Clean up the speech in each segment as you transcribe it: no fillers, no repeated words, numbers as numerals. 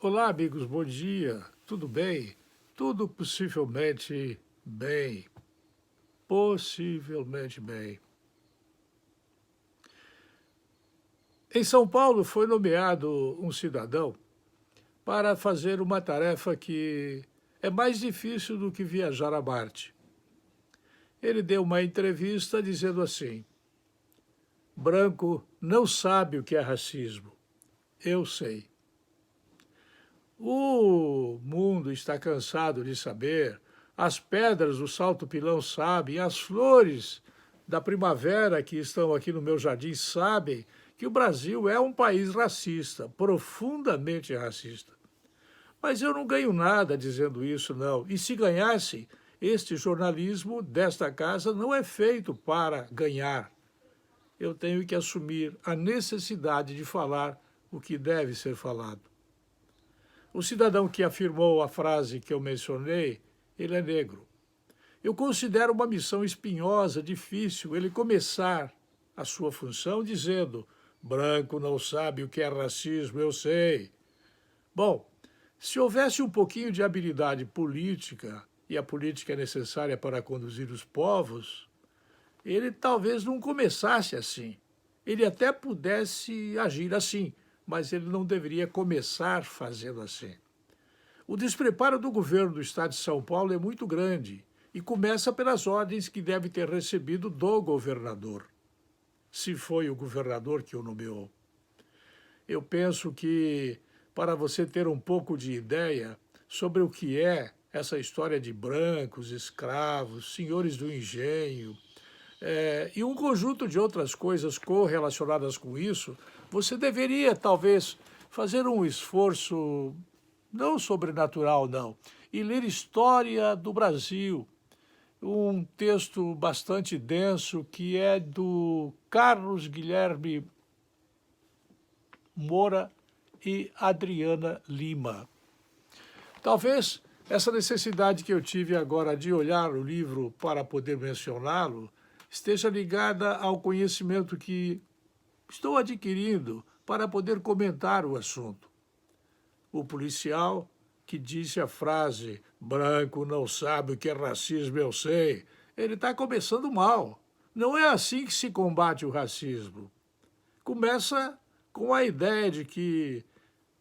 Olá, amigos, bom dia. Tudo bem? Tudo possivelmente bem. Possivelmente bem. Em São Paulo foi nomeado um cidadão para fazer uma tarefa que é mais difícil do que viajar a Marte. Ele deu uma entrevista dizendo assim: branco não sabe o que é racismo. Eu sei. O mundo está cansado de saber, as pedras do Salto Pilão sabem, as flores da primavera que estão aqui no meu jardim sabem que o Brasil é um país racista, profundamente racista. Mas eu não ganho nada dizendo isso, não. E se ganhasse, este jornalismo desta casa não é feito para ganhar. Eu tenho que assumir a necessidade de falar o que deve ser falado. O cidadão que afirmou a frase que eu mencionei, ele é negro. Eu considero uma missão espinhosa, difícil, ele começar a sua função dizendo: branco não sabe o que é racismo, eu sei. Bom, se houvesse um pouquinho de habilidade política, e a política é necessária para conduzir os povos, ele talvez não começasse assim. Ele até pudesse agir assim, mas ele não deveria começar fazendo assim. O despreparo do governo do estado de São Paulo é muito grande e começa pelas ordens que deve ter recebido do governador, se foi o governador que o nomeou. Eu penso que, para você ter um pouco de ideia sobre o que é essa história de brancos, escravos, senhores do engenho, e um conjunto de outras coisas correlacionadas com isso, você deveria talvez fazer um esforço não sobrenatural, não, e ler História do Brasil, um texto bastante denso que é do Carlos Guilherme Moura e Adriana Lima. Talvez essa necessidade que eu tive agora de olhar o livro para poder mencioná-lo esteja ligada ao conhecimento que estou adquirindo para poder comentar o assunto. O policial que disse a frase branco não sabe o que é racismo, eu sei, ele está começando mal. Não é assim que se combate o racismo. Começa com a ideia de que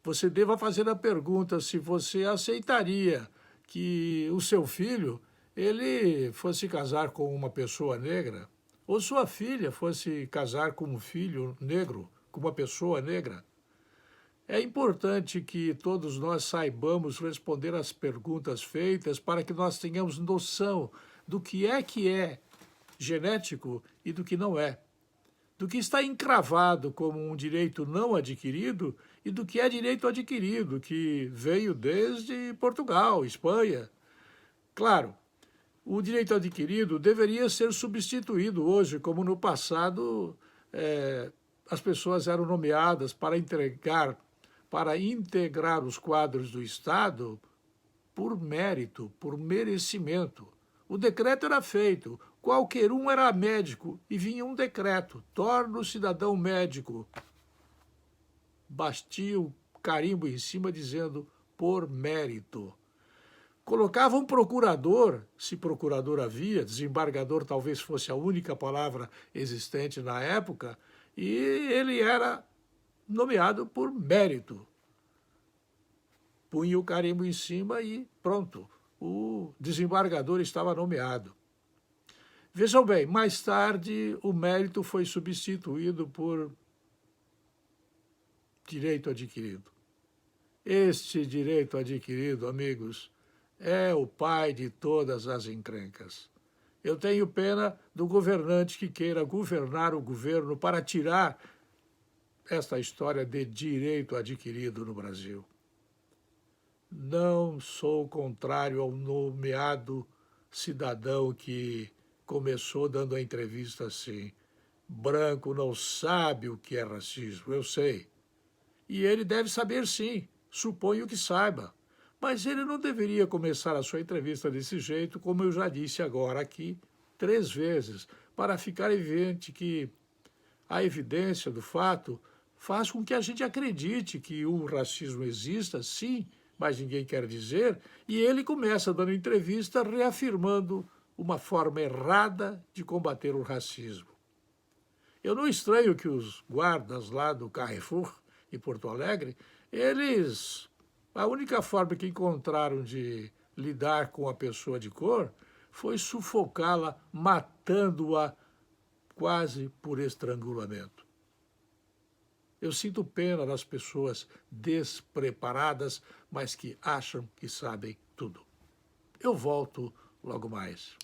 você deva fazer a pergunta se você aceitaria que o seu filho ele fosse casar com uma pessoa negra, ou sua filha fosse casar com um filho negro, com uma pessoa negra. É importante que todos nós saibamos responder às perguntas feitas para que nós tenhamos noção do que é genético e do que não é, do que está encravado como um direito não adquirido e do que é direito adquirido, que veio desde Portugal, Espanha. Claro, o direito adquirido deveria ser substituído hoje, como no passado as pessoas eram nomeadas para integrar os quadros do Estado por mérito, por merecimento. O decreto era feito, qualquer um era médico e vinha um decreto, torna o cidadão médico. Bastia o carimbo em cima dizendo por mérito. Colocava um procurador, se procurador havia, desembargador talvez fosse a única palavra existente na época, e ele era nomeado por mérito. Punha o carimbo em cima e pronto, o desembargador estava nomeado. Vejam bem, mais tarde o mérito foi substituído por direito adquirido. Este direito adquirido, amigos, é o pai de todas as encrencas. Eu tenho pena do governante que queira governar o governo para tirar esta história de direito adquirido no Brasil. Não sou contrário ao nomeado cidadão que começou dando a entrevista assim: branco não sabe o que é racismo, eu sei. E ele deve saber sim, suponho que saiba. Mas ele não deveria começar a sua entrevista desse jeito, como eu já disse agora aqui 3 vezes, para ficar evidente que a evidência do fato faz com que a gente acredite que o racismo exista, sim, mas ninguém quer dizer, e ele começa dando entrevista reafirmando uma forma errada de combater o racismo. Eu não estranho que os guardas lá do Carrefour, em Porto Alegre, a única forma que encontraram de lidar com a pessoa de cor foi sufocá-la, matando-a quase por estrangulamento. Eu sinto pena das pessoas despreparadas, mas que acham que sabem tudo. Eu volto logo mais.